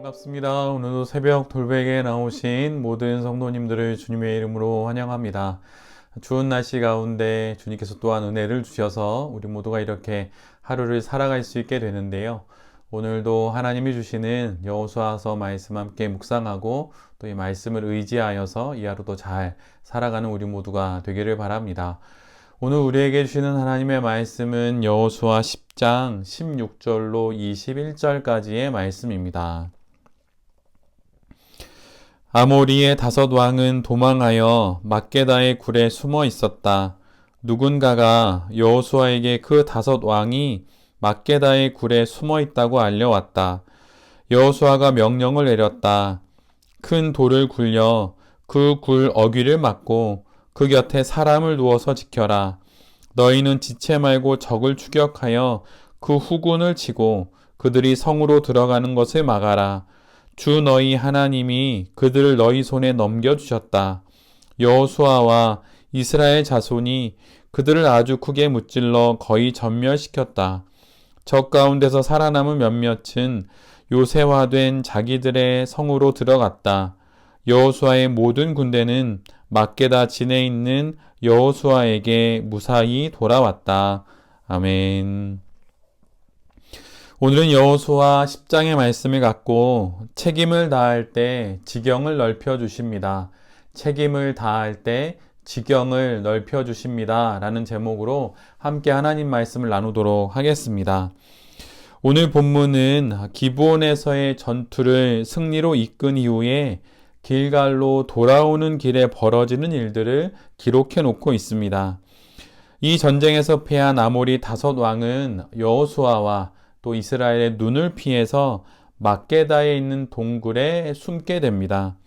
반갑습니다. 오늘도 새벽 돌베개에 나오신 모든 성도님들을 주님의 이름으로 환영합니다. 추운 날씨 가운데 주님께서 또한 은혜를 주셔서 우리 모두가 이렇게 하루를 살아갈 수 있게 되는데요. 오늘도 하나님이 주시는 여호수아서 말씀 함께 묵상하고 또 이 말씀을 의지하여서 이 하루도 잘 살아가는 우리 모두가 되기를 바랍니다. 오늘 우리에게 주시는 하나님의 말씀은 여호수아 10장 16절로 21절까지의 말씀입니다. 아모리의 5왕은 도망하여 막게다의 굴에 숨어 있었다. 누군가가 여호수아에게 그 5왕이 막게다의 굴에 숨어 있다고 알려왔다. 여호수아가 명령을 내렸다. 큰 돌을 굴려 그 굴 어귀를 막고 그 곁에 사람을 두어서 지켜라. 너희는 지체 말고 적을 추격하여 그 후군을 치고 그들이 성으로 들어가는 것을 막아라. 주 너희 하나님이 그들을 너희 손에 넘겨주셨다. 여호수아와 이스라엘 자손이 그들을 아주 크게 무찔러 거의 전멸시켰다. 적 가운데서 살아남은 몇몇은 요새화된 자기들의 성으로 들어갔다. 여호수아의 모든 군대는 막게다 진에 있는 여호수아에게 무사히 돌아왔다. 아멘. 오늘은 여호수아 10장의 말씀을 갖고 책임을 다할 때 지경을 넓혀 주십니다. 책임을 다할 때 지경을 넓혀 주십니다. 라는 제목으로 함께 하나님 말씀을 나누도록 하겠습니다. 오늘 본문은 기브온에서의 전투를 승리로 이끈 이후에 길갈로 돌아오는 길에 벌어지는 일들을 기록해 놓고 있습니다. 이 전쟁에서 패한 아모리 5왕은 여호수아와 또 이스라엘의 눈을 피해서 막게다에 있는 동굴에 숨게 됩니다.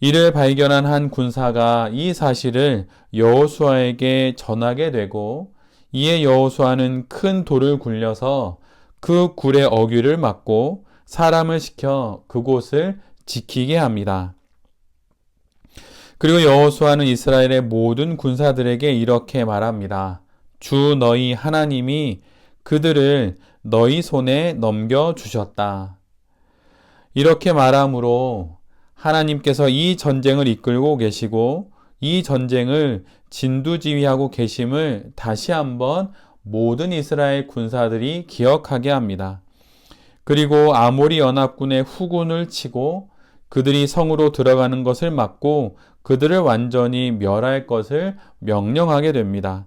이를 발견한 한 군사가 이 사실을 여호수아에게 전하게 되고 이에 여호수아는 큰 돌을 굴려서 그 굴의 어귀를 막고 사람을 시켜 그곳을 지키게 합니다. 그리고 여호수아는 이스라엘의 모든 군사들에게 이렇게 말합니다. 주 너희 하나님이 그들을 너희 손에 넘겨주셨다. 이렇게 말함으로 하나님께서 이 전쟁을 이끌고 계시고 이 전쟁을 진두지휘하고 계심을 다시 한번 모든 이스라엘 군사들이 기억하게 합니다. 그리고 아모리 연합군의 후군을 치고 그들이 성으로 들어가는 것을 막고 그들을 완전히 멸할 것을 명령하게 됩니다.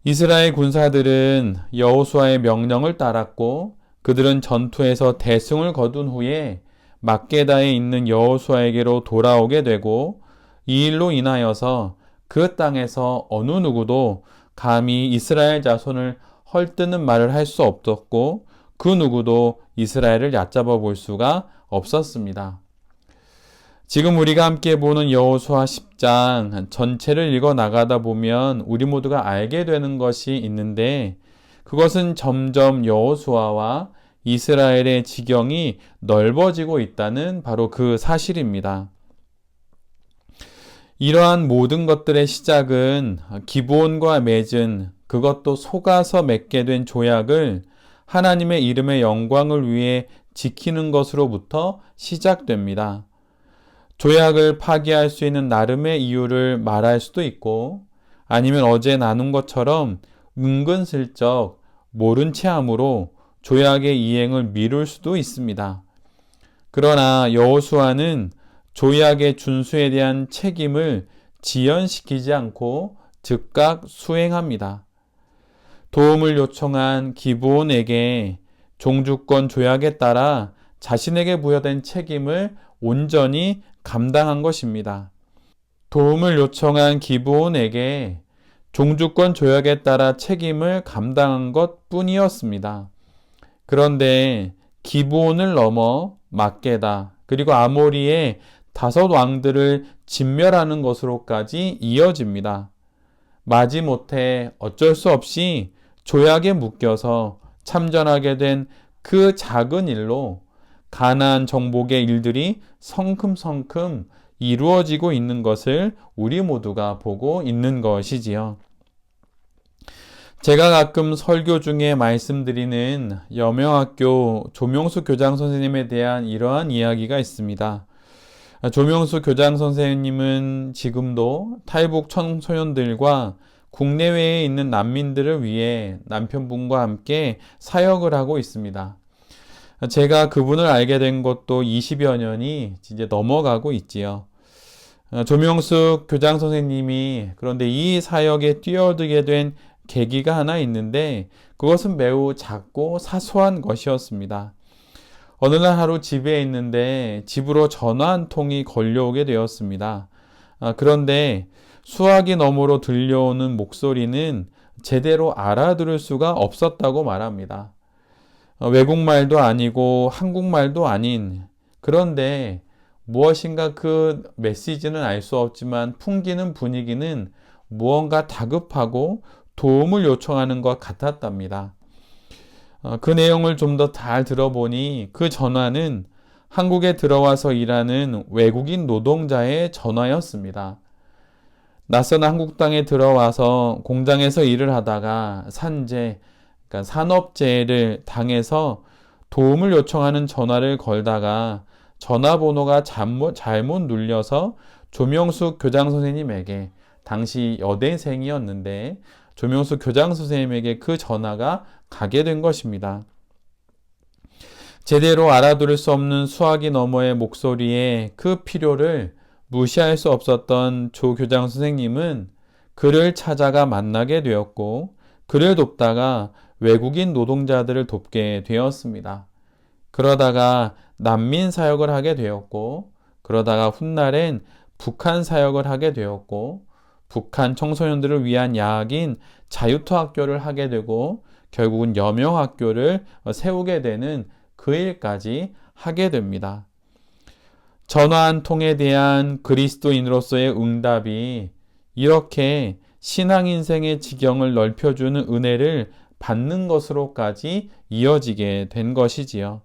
이스라엘 군사들은 여호수아의 명령을 따랐고 그들은 전투에서 대승을 거둔 후에 막게다에 있는 여호수아에게로 돌아오게 되고 이 일로 인하여서 그 땅에서 어느 누구도 감히 이스라엘 자손을 헐뜯는 말을 할 수 없었고 그 누구도 이스라엘을 얕잡아 볼 수가 없었습니다. 지금 우리가 함께 보는 여호수아 10장 전체를 읽어 나가다 보면 우리 모두가 알게 되는 것이 있는데 그것은 점점 여호수아와 이스라엘의 지경이 넓어지고 있다는 바로 그 사실입니다. 이러한 모든 것들의 시작은 기브온과 맺은 그것도 속아서 맺게 된 조약을 하나님의 이름의 영광을 위해 지키는 것으로부터 시작됩니다. 조약을 파기할 수 있는 나름의 이유를 말할 수도 있고 아니면 어제 나눈 것처럼 은근슬쩍 모른 채 함으로 조약의 이행을 미룰 수도 있습니다. 그러나 여호수아는 조약의 준수에 대한 책임을 지연시키지 않고 즉각 수행합니다. 도움을 요청한 기브온에게 종주권 조약에 따라 자신에게 부여된 책임을 온전히 감당한 것입니다. 도움을 요청한 기브온에게 종주권 조약에 따라 책임을 감당한 것 뿐이었습니다. 그런데 기브온을 넘어 막게다 그리고 아모리의 5왕들을 진멸하는 것으로까지 이어집니다. 마지못해 어쩔 수 없이 조약에 묶여서 참전하게 된 그 작은 일로 가나안 정복의 일들이 성큼성큼 이루어지고 있는 것을 우리 모두가 보고 있는 것이지요. 제가 가끔 설교 중에 말씀드리는 여명학교 조명수 교장 선생님에 대한 이러한 이야기가 있습니다. 조명수 교장 선생님은 지금도 탈북 청소년들과 국내외에 있는 난민들을 위해 남편분과 함께 사역을 하고 있습니다. 제가 그분을 알게 된 것도 20여 년이 이제 넘어가고 있지요. 조명숙 교장 선생님이 그런데 이 사역에 뛰어들게 된 계기가 하나 있는데 그것은 매우 작고 사소한 것이었습니다. 어느 날 하루 집에 있는데 집으로 전화 한 통이 걸려오게 되었습니다. 그런데 수화기 너머로 들려오는 목소리는 제대로 알아들을 수가 없었다고 말합니다. 외국말도 아니고 한국말도 아닌, 그런데 무엇인가 그 메시지는 알 수 없지만 풍기는 분위기는 무언가 다급하고 도움을 요청하는 것 같았답니다. 그 내용을 좀 더 잘 들어보니 그 전화는 한국에 들어와서 일하는 외국인 노동자의 전화였습니다. 낯선 한국 땅에 들어와서 공장에서 일을 하다가 산재, 그러니까 산업재해를 당해서 도움을 요청하는 전화를 걸다가 전화번호가 잘못 눌려서 조명숙 교장 선생님에게, 당시 여대생이었는데 조명숙 교장 선생님에게 그 전화가 가게 된 것입니다. 제대로 알아들을 수 없는 수화기 너머의 목소리에 그 필요를 무시할 수 없었던 조 교장 선생님은 그를 찾아가 만나게 되었고 그를 돕다가 외국인 노동자들을 돕게 되었습니다. 그러다가 난민 사역을 하게 되었고 그러다가 훗날엔 북한 사역을 하게 되었고 북한 청소년들을 위한 야학인 자유투 학교를 하게 되고 결국은 여명학교를 세우게 되는 그 일까지 하게 됩니다. 전화 한 통에 대한 그리스도인으로서의 응답이 이렇게 신앙 인생의 지경을 넓혀주는 은혜를 받는 것으로까지 이어지게 된 것이지요.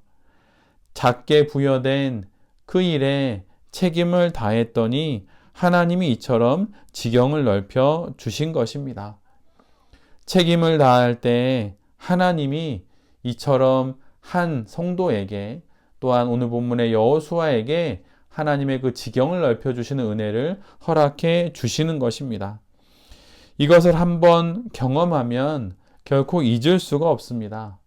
작게 부여된 그 일에 책임을 다했더니 하나님이 이처럼 지경을 넓혀 주신 것입니다. 책임을 다할 때 하나님이 이처럼 한 성도에게, 또한 오늘 본문의 여호수아에게 하나님의 그 지경을 넓혀 주시는 은혜를 허락해 주시는 것입니다. 이것을 한번 경험하면 결코 잊을 수가 없습니다.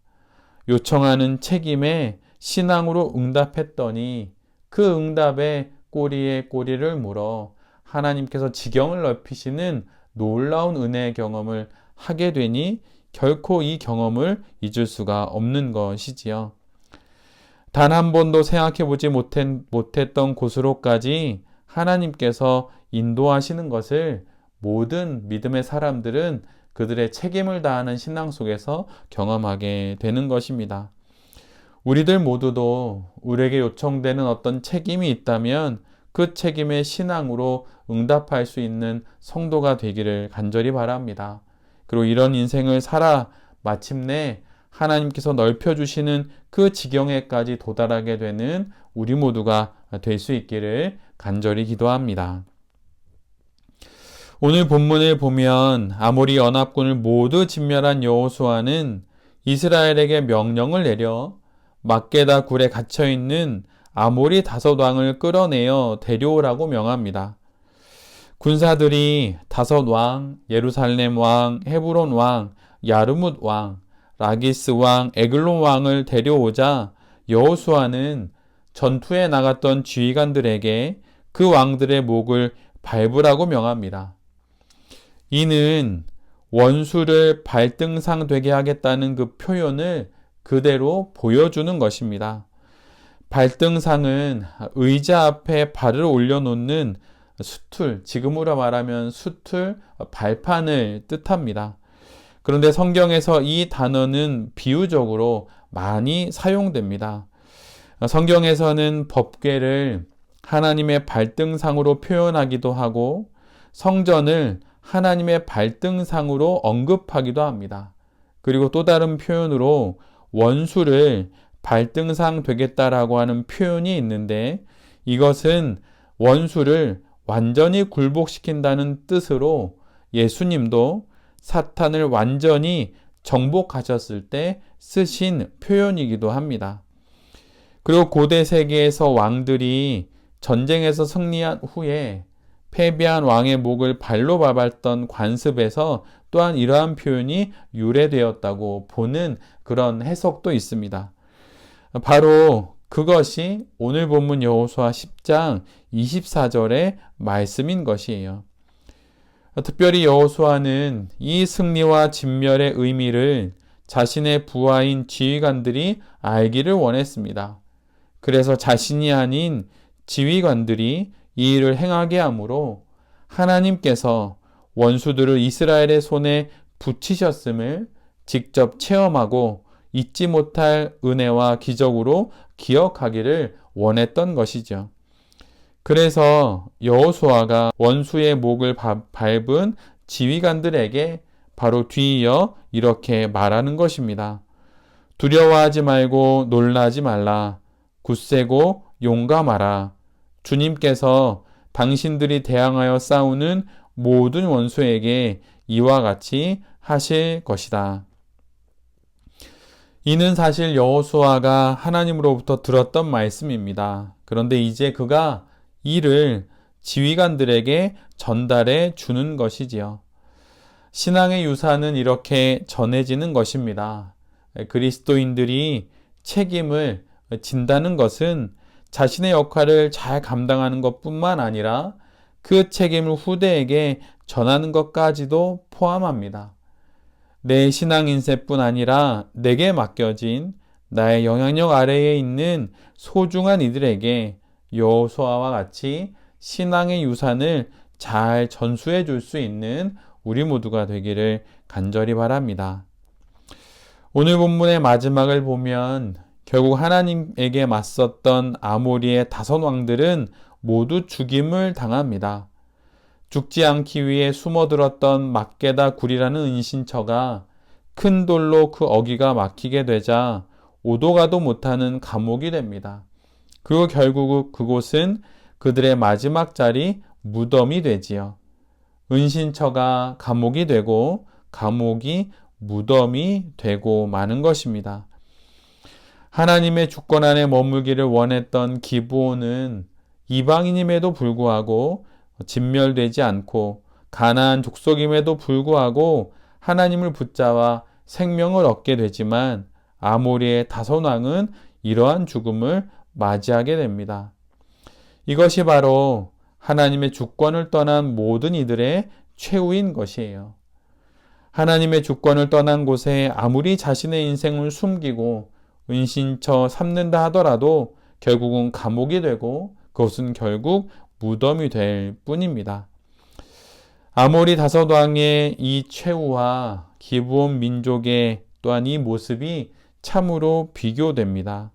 요청하는 책임에 신앙으로 응답했더니 그 응답에 꼬리에 꼬리를 물어 하나님께서 지경을 넓히시는 놀라운 은혜의 경험을 하게 되니 결코 이 경험을 잊을 수가 없는 것이지요. 단 한 번도 생각해 보지 못했던 곳으로까지 하나님께서 인도하시는 것을 모든 믿음의 사람들은 그들의 책임을 다하는 신앙 속에서 경험하게 되는 것입니다. 우리들 모두도 우리에게 요청되는 어떤 책임이 있다면 그 책임에 신앙으로 응답할 수 있는 성도가 되기를 간절히 바랍니다. 그리고 이런 인생을 살아 마침내 하나님께서 넓혀주시는 그 지경에까지 도달하게 되는 우리 모두가 될 수 있기를 간절히 기도합니다. 오늘 본문을 보면 아모리 연합군을 모두 진멸한 여호수아는 이스라엘에게 명령을 내려 막게다 굴에 갇혀있는 아모리 5왕을 끌어내어 데려오라고 명합니다. 군사들이 5왕, 예루살렘 왕, 헤브론 왕, 야르뭇 왕, 라기스 왕, 에글론 왕을 데려오자 여호수아는 전투에 나갔던 지휘관들에게 그 왕들의 목을 밟으라고 명합니다. 이는 원수를 발등상 되게 하겠다는 그 표현을 그대로 보여주는 것입니다. 발등상은 의자 앞에 발을 올려놓는 수틀, 지금으로 말하면 수틀, 발판을 뜻합니다. 그런데 성경에서 이 단어는 비유적으로 많이 사용됩니다. 성경에서는 법궤를 하나님의 발등상으로 표현하기도 하고 성전을 하나님의 발등상으로 언급하기도 합니다. 그리고 또 다른 표현으로 원수를 발등상 되겠다라고 하는 표현이 있는데 이것은 원수를 완전히 굴복시킨다는 뜻으로 예수님도 사탄을 완전히 정복하셨을 때 쓰신 표현이기도 합니다. 그리고 고대 세계에서 왕들이 전쟁에서 승리한 후에 패배한 왕의 목을 발로 밟았던 관습에서 또한 이러한 표현이 유래되었다고 보는 그런 해석도 있습니다. 바로 그것이 오늘 본문 여호수아 10장 24절의 말씀인 것이에요. 특별히 여호수아는 이 승리와 진멸의 의미를 자신의 부하인 지휘관들이 알기를 원했습니다. 그래서 자신이 아닌 지휘관들이 이 일을 행하게 하므로 하나님께서 원수들을 이스라엘의 손에 붙이셨음을 직접 체험하고 잊지 못할 은혜와 기적으로 기억하기를 원했던 것이죠. 그래서 여호수아가 원수의 목을 밟은 지휘관들에게 바로 뒤이어 이렇게 말하는 것입니다. 두려워하지 말고 놀라지 말라. 굳세고 용감하라. 주님께서 당신들이 대항하여 싸우는 모든 원수에게 이와 같이 하실 것이다. 이는 사실 여호수아가 하나님으로부터 들었던 말씀입니다. 그런데 이제 그가 이를 지휘관들에게 전달해 주는 것이지요. 신앙의 유산은 이렇게 전해지는 것입니다. 그리스도인들이 책임을 진다는 것은 자신의 역할을 잘 감당하는 것뿐만 아니라 그 책임을 후대에게 전하는 것까지도 포함합니다. 내 신앙 인생뿐 아니라 내게 맡겨진 나의 영향력 아래에 있는 소중한 이들에게 여호수아와 같이 신앙의 유산을 잘 전수해 줄 수 있는 우리 모두가 되기를 간절히 바랍니다. 오늘 본문의 마지막을 보면 결국 하나님에게 맞섰던 아모리의 5왕들은 모두 죽임을 당합니다. 죽지 않기 위해 숨어들었던 막게다 굴이라는 은신처가 큰 돌로 그 어귀가 막히게 되자 오도 가도 못하는 감옥이 됩니다. 그리고 결국 그곳은 그들의 마지막 자리 무덤이 되지요. 은신처가 감옥이 되고 감옥이 무덤이 되고 마는 것입니다. 하나님의 주권 안에 머물기를 원했던 기브온은 이방인임에도 불구하고 진멸되지 않고 가나안 족속임에도 불구하고 하나님을 붙잡아 생명을 얻게 되지만 아모리의 5왕은 이러한 죽음을 맞이하게 됩니다. 이것이 바로 하나님의 주권을 떠난 모든 이들의 최후인 것이에요. 하나님의 주권을 떠난 곳에 아무리 자신의 인생을 숨기고 은신처 삼는다 하더라도 결국은 감옥이 되고 그것은 결국 무덤이 될 뿐입니다. 아모리 5왕의 이 최후와 기브온 민족의 또한 이 모습이 참으로 비교됩니다.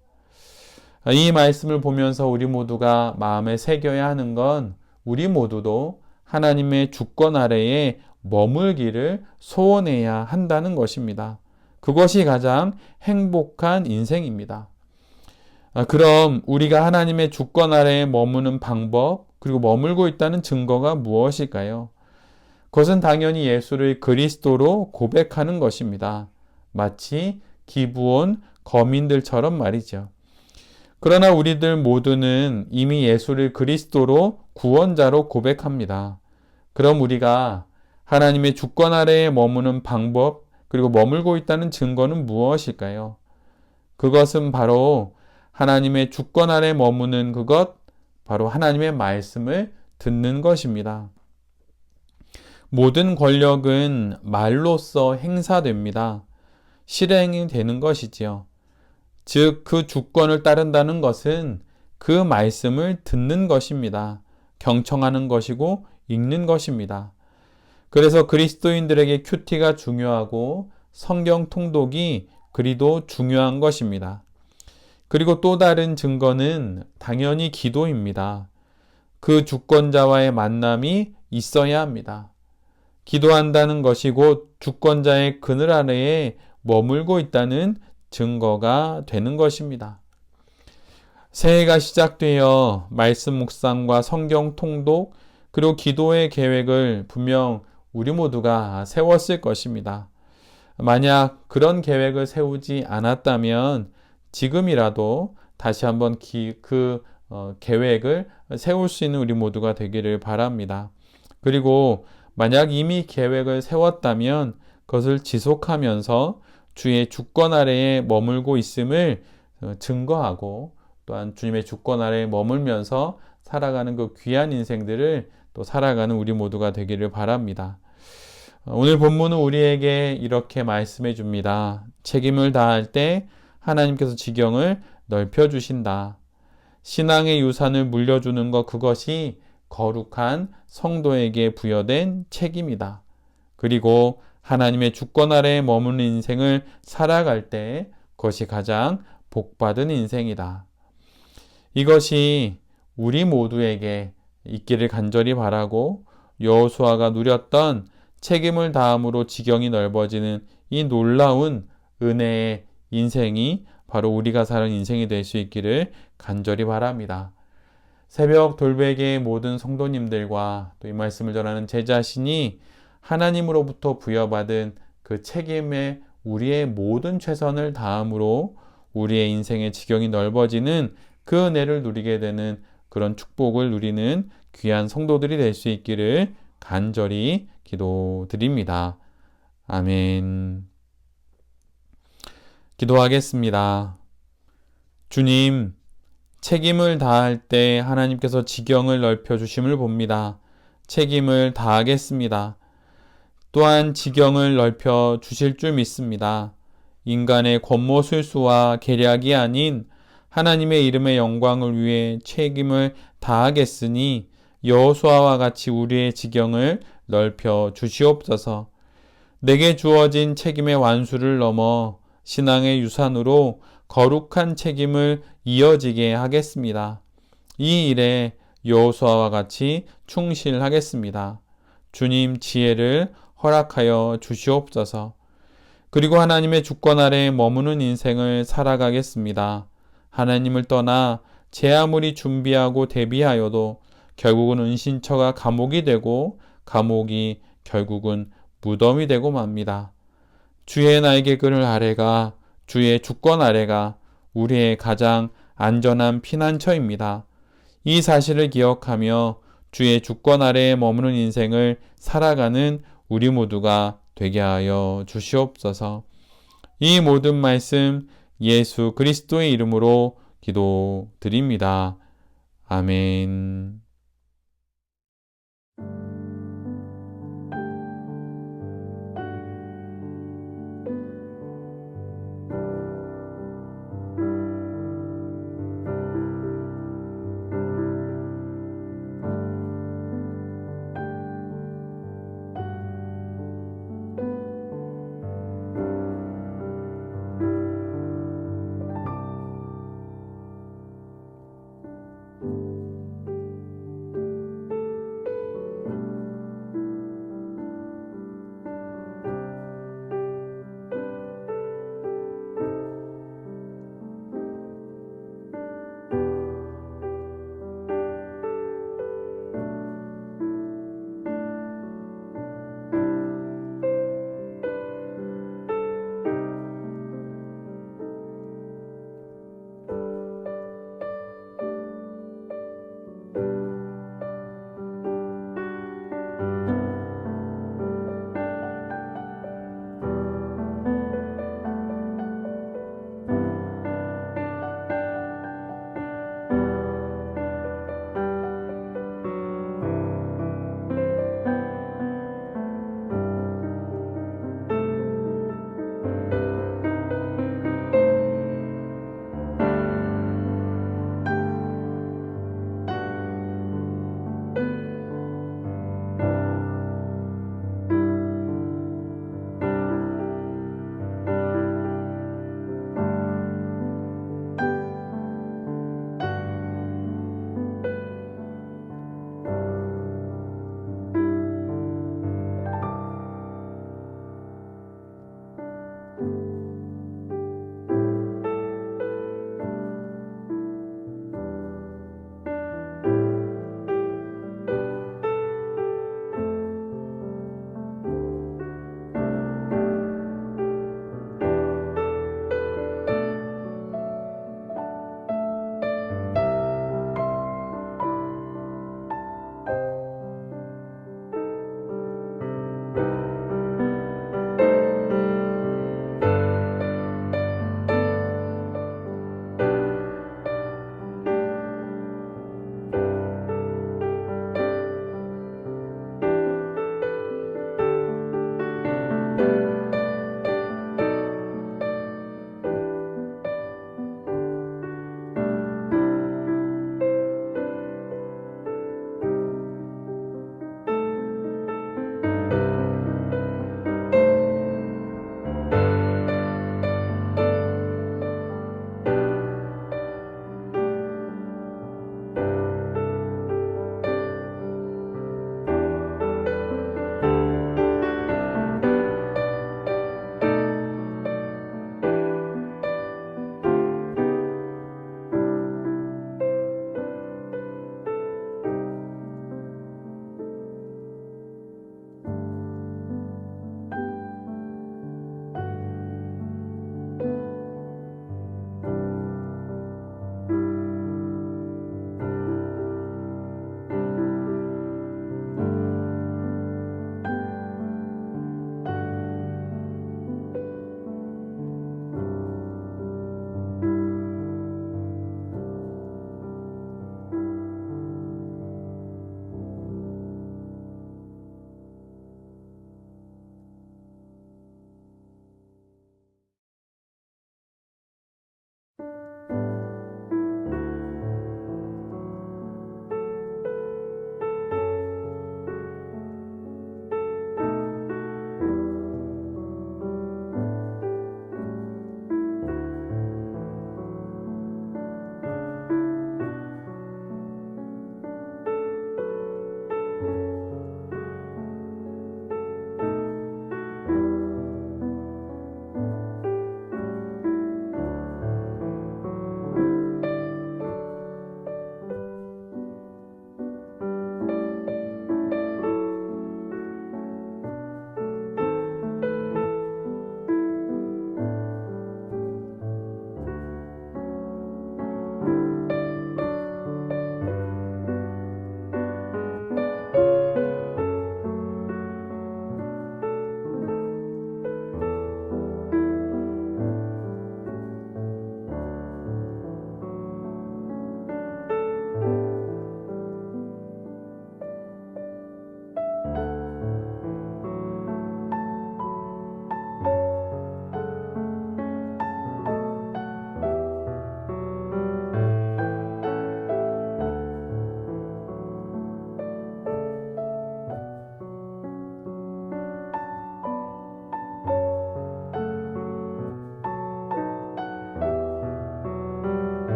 이 말씀을 보면서 우리 모두가 마음에 새겨야 하는 건 우리 모두도 하나님의 주권 아래에 머물기를 소원해야 한다는 것입니다. 그것이 가장 행복한 인생입니다. 그럼 우리가 하나님의 주권 아래에 머무는 방법, 그리고 머물고 있다는 증거가 무엇일까요? 그것은 당연히 예수를 그리스도로 고백하는 것입니다. 마치 기브온 거민들처럼 말이죠. 그러나 우리들 모두는 이미 예수를 그리스도로 구원자로 고백합니다. 그럼 우리가 하나님의 주권 아래에 머무는 방법, 그리고 머물고 있다는 증거는 무엇일까요? 그것은 바로 하나님의 주권 아래 머무는 그것, 바로 하나님의 말씀을 듣는 것입니다. 모든 권력은 말로써 행사됩니다. 실행이 되는 것이지요. 즉, 그 주권을 따른다는 것은 그 말씀을 듣는 것입니다. 경청하는 것이고 읽는 것입니다. 그래서 그리스도인들에게 큐티가 중요하고 성경 통독이 그리도 중요한 것입니다. 그리고 또 다른 증거는 당연히 기도입니다. 그 주권자와의 만남이 있어야 합니다. 기도한다는 것이 곧 주권자의 그늘 아래에 머물고 있다는 증거가 되는 것입니다. 새해가 시작되어 말씀 묵상과 성경 통독 그리고 기도의 계획을 분명 우리 모두가 세웠을 것입니다. 만약 그런 계획을 세우지 않았다면 지금이라도 다시 한번 계획을 세울 수 있는 우리 모두가 되기를 바랍니다. 그리고 만약 이미 계획을 세웠다면 그것을 지속하면서 주의 주권 아래에 머물고 있음을 증거하고 또한 주님의 주권 아래에 머물면서 살아가는 그 귀한 인생들을 또 살아가는 우리 모두가 되기를 바랍니다. 오늘 본문은 우리에게 이렇게 말씀해 줍니다. 책임을 다할 때 하나님께서 지경을 넓혀 주신다. 신앙의 유산을 물려주는 것, 그것이 거룩한 성도에게 부여된 책임이다. 그리고 하나님의 주권 아래에 머무는 인생을 살아갈 때 그것이 가장 복받은 인생이다. 이것이 우리 모두에게 있기를 간절히 바라고, 여호수아가 누렸던 책임을 다함으로 지경이 넓어지는 이 놀라운 은혜의 인생이 바로 우리가 사는 인생이 될 수 있기를 간절히 바랍니다. 새벽 돌베개의 모든 성도님들과 또 이 말씀을 전하는 제 자신이 하나님으로부터 부여받은 그 책임에 우리의 모든 최선을 다함으로 우리의 인생의 지경이 넓어지는 그 은혜를 누리게 되는 그런 축복을 누리는 귀한 성도들이 될 수 있기를 간절히 기도드립니다. 아멘. 기도하겠습니다. 주님, 책임을 다할 때 하나님께서 지경을 넓혀 주심을 봅니다. 책임을 다하겠습니다. 또한 지경을 넓혀 주실 줄 믿습니다. 인간의 권모술수와 계략이 아닌 하나님의 이름의 영광을 위해 책임을 다하겠으니 여호수아와 같이 우리의 지경을 넓혀 주시옵소서. 내게 주어진 책임의 완수를 넘어 신앙의 유산으로 거룩한 책임을 이어지게 하겠습니다. 이 일에 여호수아와 같이 충실하겠습니다. 주님 지혜를 허락하여 주시옵소서. 그리고 하나님의 주권 아래에 머무는 인생을 살아가겠습니다. 하나님을 떠나 제 아무리 준비하고 대비하여도 결국은 은신처가 감옥이 되고 감옥이 결국은 무덤이 되고 맙니다. 주의 날개 그늘 아래가, 주의 주권 아래가 우리의 가장 안전한 피난처입니다. 이 사실을 기억하며 주의 주권 아래에 머무는 인생을 살아가는 우리 모두가 되게 하여 주시옵소서. 이 모든 말씀 예수 그리스도의 이름으로 기도드립니다. 아멘.